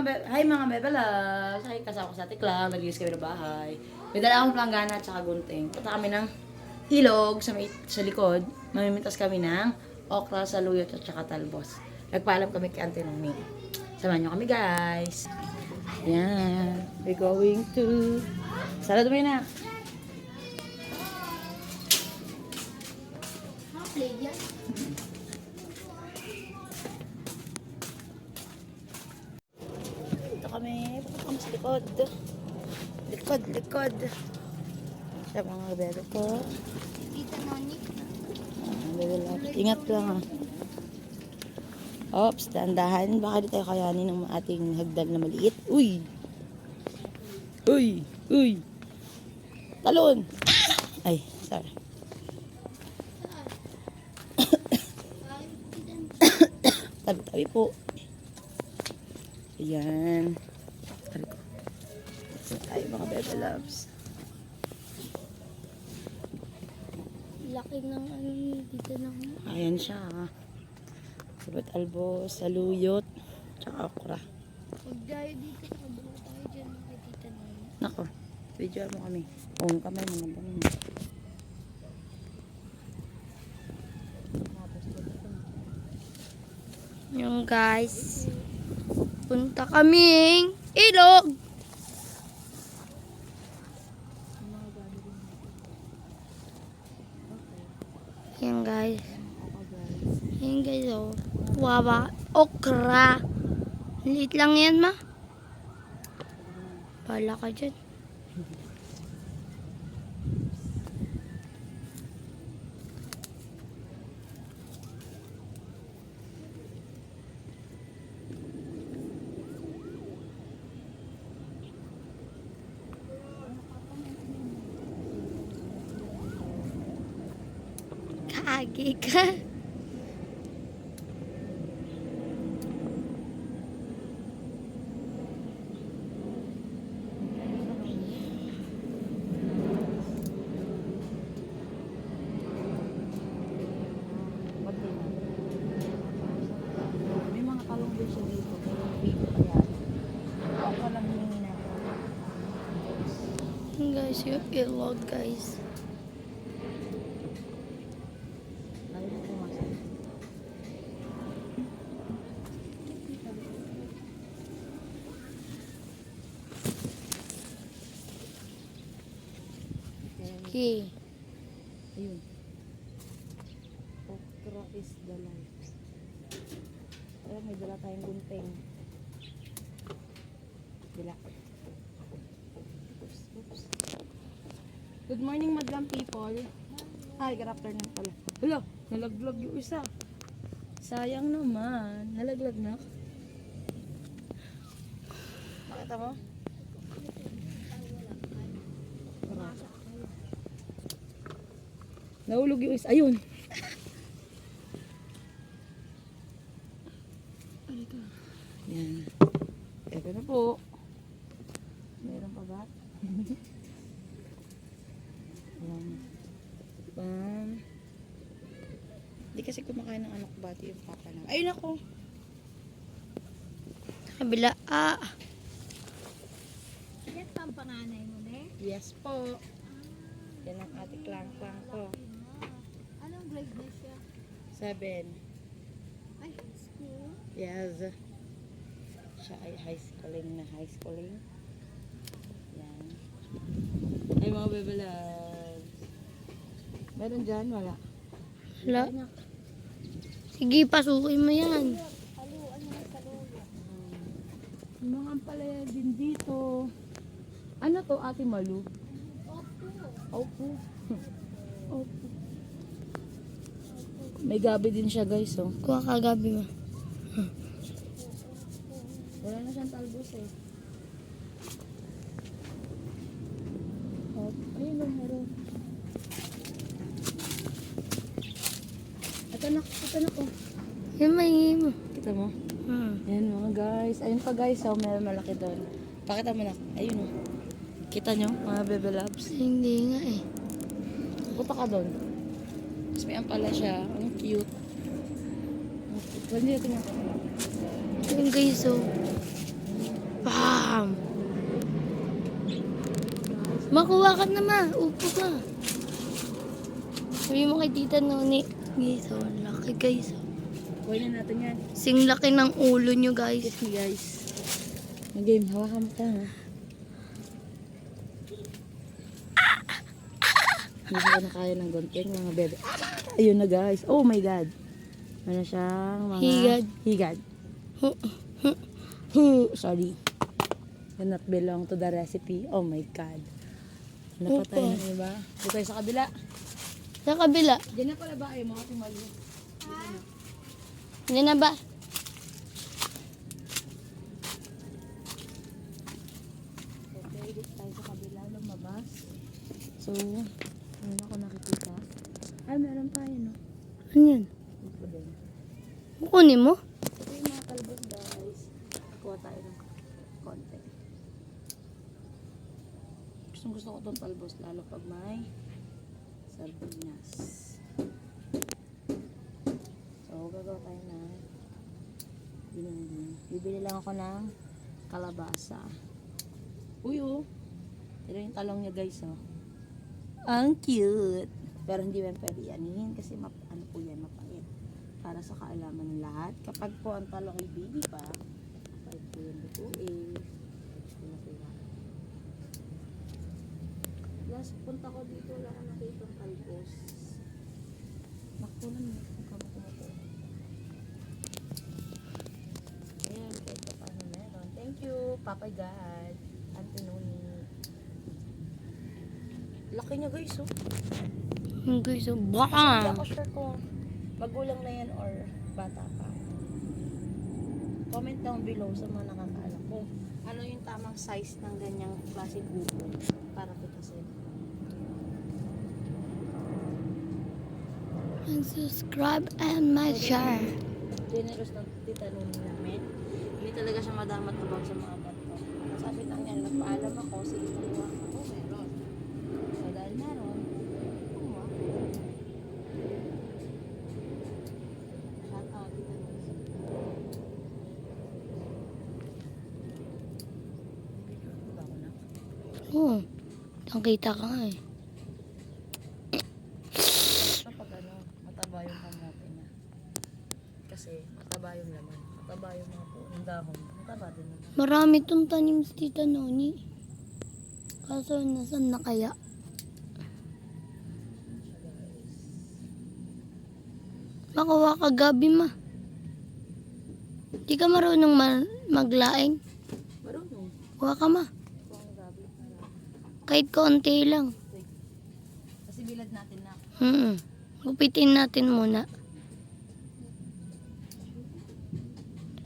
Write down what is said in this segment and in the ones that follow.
mga bebela. Say kasama ko sa tiklang, nag-iis kami ng bahay. May dala akong planggana at saka gunting. Punta kami ng ilog sa likod. Mamimintas kami ng okra, saluyot at saka talbos. Nagpaalam kami kay Auntie Nomi. Samahan nyo kami guys. Ayan. We're going to... Sarado mo yun na. Ito kami. Pupunta kami sa likod. Likod. Sa mga bebe ko. Tita Noni. Ingat lang ah. Ops, dahan-dahan. Baka di tayo kayanin ng ating hagdan na maliit. Uy! Talon! Ay, sorry. Tabi-tabi po. Ayan. Sabi ko. Ay, mga bebe loves. Laki ng ano dito na. Ayan siya. Sabat albos, saluyot, tsaka okra. Pag tayo dito, kabalo tayo dyan kay Tita Noni. Nako, video mo kami. Ang kamay mo na bangon. Yung guys, punta kaming ilog. Yan guys. Yan guys oh. Wawa. Okra. Liit lang yan ma. Pala ka dyan. Kaagi ka. May mga talong din siya dito. Pero video kaya. Ako lang hiningi na. Yan guys, yung ilog guys. Lalo na pumasok. Okay. Ayun. Okra is the life. Ayun, may dala tayong gunting. Dila. Oops. Good morning, madam people. Hi, good afternoon pala. Hello, nalaglag yung isa. Sayang naman. Nalaglag na. Nakita mo? Nahulog yung isa. Ayun. Yan. Ito na po. Meron pa ba? Ayan. Hindi kasi kumakain ng anak bati yung papa na. Ayun ako. Kabila. Yan pa ang panganay mo, ne? Yes po. Yan ang ate klang-klang ko. Anong grade na siya? 7. Ay, high school? Yes. Siya ay high schooling. Yan. Ay mga bebe loves. Meron dyan? Wala. Wala. Sige, pasukin mo yan. Haluan mo sa lolo. Yung mga ampalaya din dito. Ano to, Ate Malu? Opo. Opo. May gabi din siya guys, oh. Kuha ka gabi mo. Wala na siyang talbos eh. Ayun lang, meron. Ito na ko. Yan, mahingi mo. Kita mo? Ayan mga guys. Ayun pa guys, oh, meron malaki doon. Pakita mo na. Ayun oh. Kita nyo, mga bebe loves. Hindi nga eh. Punta ka doon. Tapos may ampala siya. Ang cute. Ang cute. Huwag niyo tingnan. Yung guys, oh. Makuha ka na ma. Upo ka. Sabi mo kay Tita Noni. Guys, oh, laki guys. Kuha na natin yan. Sing laki ng ulo nyo guys. Kiss me guys. Mag-game, hawakan mo tayo. Hindi ko na kaya ng gunting, mga bebe. Ayun na guys. Oh my God. Ano siyang mga... Higad. Higad. Sorry. Do not belong to the recipe. Oh my God. Napatay Opo. na iba. Dito tayo sa kabila. Sa kabila. Diyan na pala ba kayo mga timali? Hindi na ba? Okay, dito tayo sa kabila. Lumabas. So, ano ako nakikita? Ay, meron tayo, no? Ano yan? Ito din. Kukunin mo? Ito yung mga kalbos, guys. Kuha tayo ng konti. Gusto ko itong talbos, lalo pag may sardinas. So, gagawa tayo na bibili lang ako ng kalabasa. Uy, oh. Ito yung talong niya, guys, oh. Ang cute! Pero hindi mo pwede anihin kasi ano po yan, mapait. Para sa kaalaman ng lahat. Kapag po ang talong ay baby pa, mapait po yung lutuin. Last punta ko dito, wala ko nakita ang kalbos. Nakunan mo kung kamo kumupo. Ayan, kahit pa paano meron. Thank you, Papa God. Antononi. Laki niya guys, oh. Guys, oh, Hindi baka. ako sure kung magulang na yan or bata pa. Comment down below sa mga nakakaalam kung ano yung tamang size ng ganyang klaseng upo para pitasin. And subscribe and my share. Generous ng Tita Noni namin. Hindi talaga siya madamat-abang sa mga ganito. Sabi lang niya, nagpaalam ako, sige kumuha ako, meron. So dahil meron, kumuha ako. Shout out, Tita Noni. Diba ako na? Oo. Nakita ka nga eh. Kapag ano, mataba yung kamote niya. Kasi mataba yung laman. Mataba yung mga puong dahon. Mataba din naman. Marami tong tanim si Tita Noni. Kaso nasan na kaya? Makuha ka gabi ma. Di ka marunong maglaing. Marunong. Kuha ka ma. Kung ang gabi. Kahit konti lang. Kasi bilad natin na. Gupitin natin muna.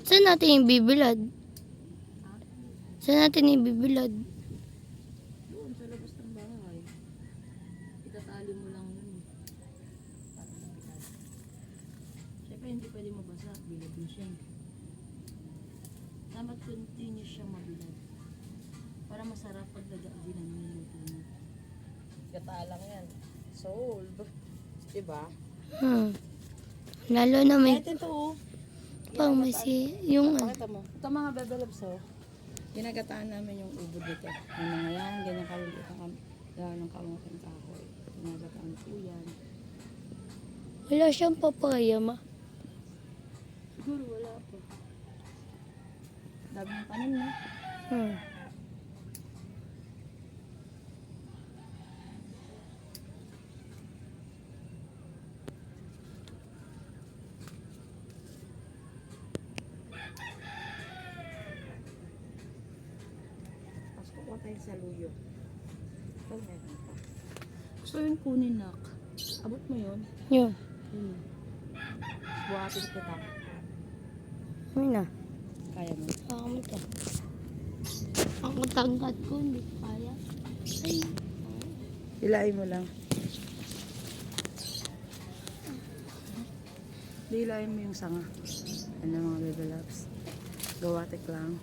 Saan natin ibibilad? Saan natin ibibilad? Doon sa labas ng bahay. Itatali mo lang yun. Para sa bilad. Siyempre hindi pwede mabasa. Bilad din siya. Dapat continuous siyang mabilad. Para masarap pag nag-aabi ng niluto mo. Gata lang yan. Solve. Diba? Lalo na may Kahit ito oh. pang may yung Pakita mo. Ito mga bebelabs oh. Ginagataan namin yung ubod dito. Yung mga yan, ganyan kalulit ang ng kamuting kahoy. Ginagataan po yan. wala siyang papaya ma. Siguro wala pa. Dami ng tanim na. Tapos kukuha tayo sa luyo. Ito meron pa. Gusto yun kunin nak. Abot mo yun. Yun. Buhatin kita. Ay na. Kaya mo. Saka mo to. Ang tangkat ko, hindi ko kaya. Ay. Hilain mo lang. Hilain mo yung sanga. Ano mga baby loves. Gawatik lang.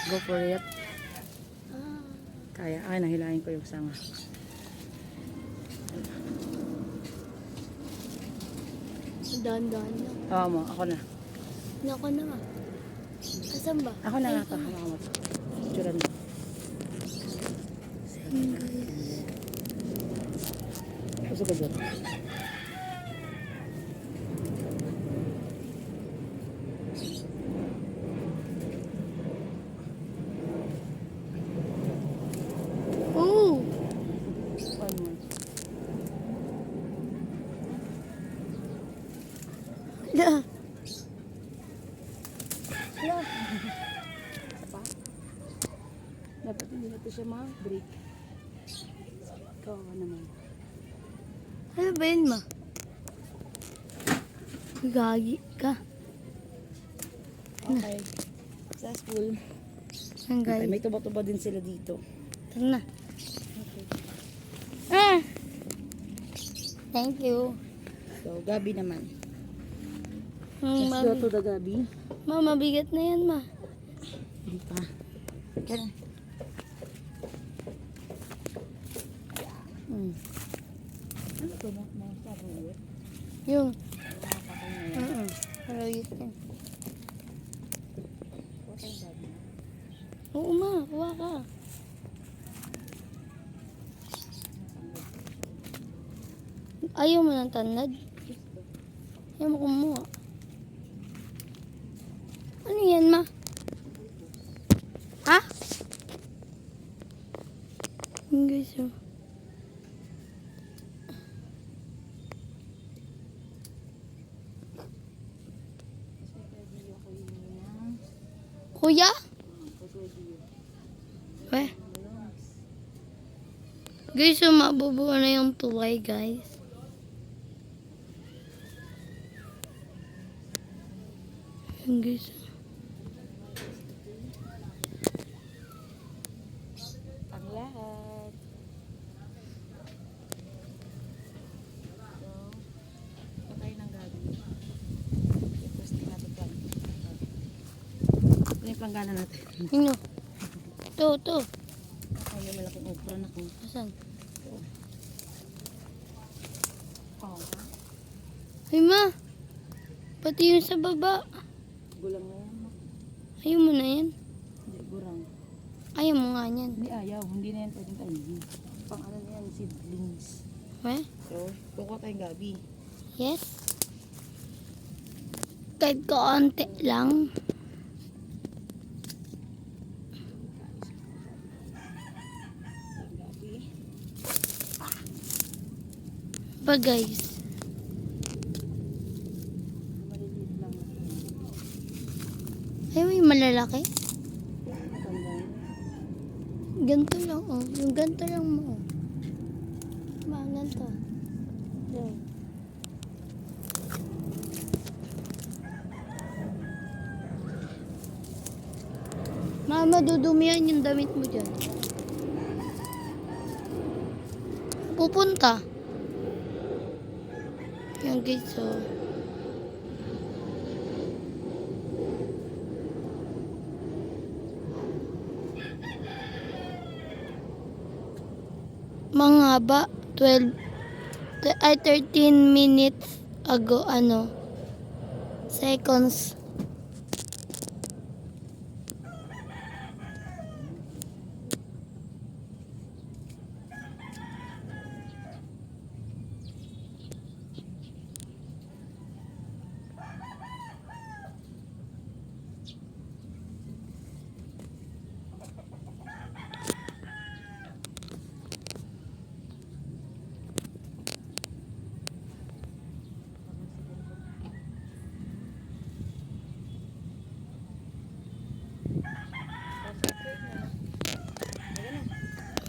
Go for it. Kaya. Ay, nahilain ko yung sanga. Dahan-dahan lang. Oo mo, ako na. Nako na nga. Asan ba? Ako na Ay, nga to. Hawakan mo to. Picturean mo. Pasok ka dyan. Oh! 1 month. Hala. Wala. Isa pa. Dapat hindi na ito siya ma-break. Ikaw naman. Ano ba yun, ma? Gagi ka. Okay. Successful. Ang Okay, guys. may tuba-tuba din sila dito. Tara na. Okay. Ah! Thank you. So, Gabi naman. Hmm, Let's go to the Gabi. ma, mabigat na yan, ma. Hindi pa. Kaya. Ano to? Mga sabuyot? Yung. Mga patay na yan. Parayot yan. Huwag kayong Gabi. Oo, ma. Kuha ka. Ayaw mo ng tanad? Ayaw mo kumuha. Ano yan, ma? Ha? Yung guys, oh. Kuya? Weh? Guys, so mabubuo na yung tulay, guys. Yan, guys. Ang lahat. So, patay ng Gabi. Tapos natin lang. Ito yung planggana natin. Ano? Ito. Ay, may malaking okra na kung. Asan? Oh, Ay, ma. Pati yung sa baba. gulang na yan. Ayaw mo na yan. Hindi, gurang. Ayaw mo nga yan. Hindi ayaw. Hindi na yan pwedeng kainin. Pang ano na yan, seedlings. Weh? So, kukuha tayong Gabi. Yes. Kahit kaunti lang. Gabi. Pa, guys. Maliliit lang. Ay, may malalaki. Tandaan. Ganito lang, oh. Yung ganito lang mo, oh. Ma, ganito. Yan. Mama, dudumihan yung damit mo dyan. Pupunta. Yan, guys, oh. Mga ba 13 minutes ago, seconds.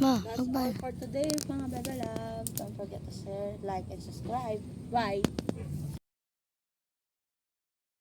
Ma, That's all magbal. for today, mga Bebe Love. Don't forget to share, like, and subscribe. Bye!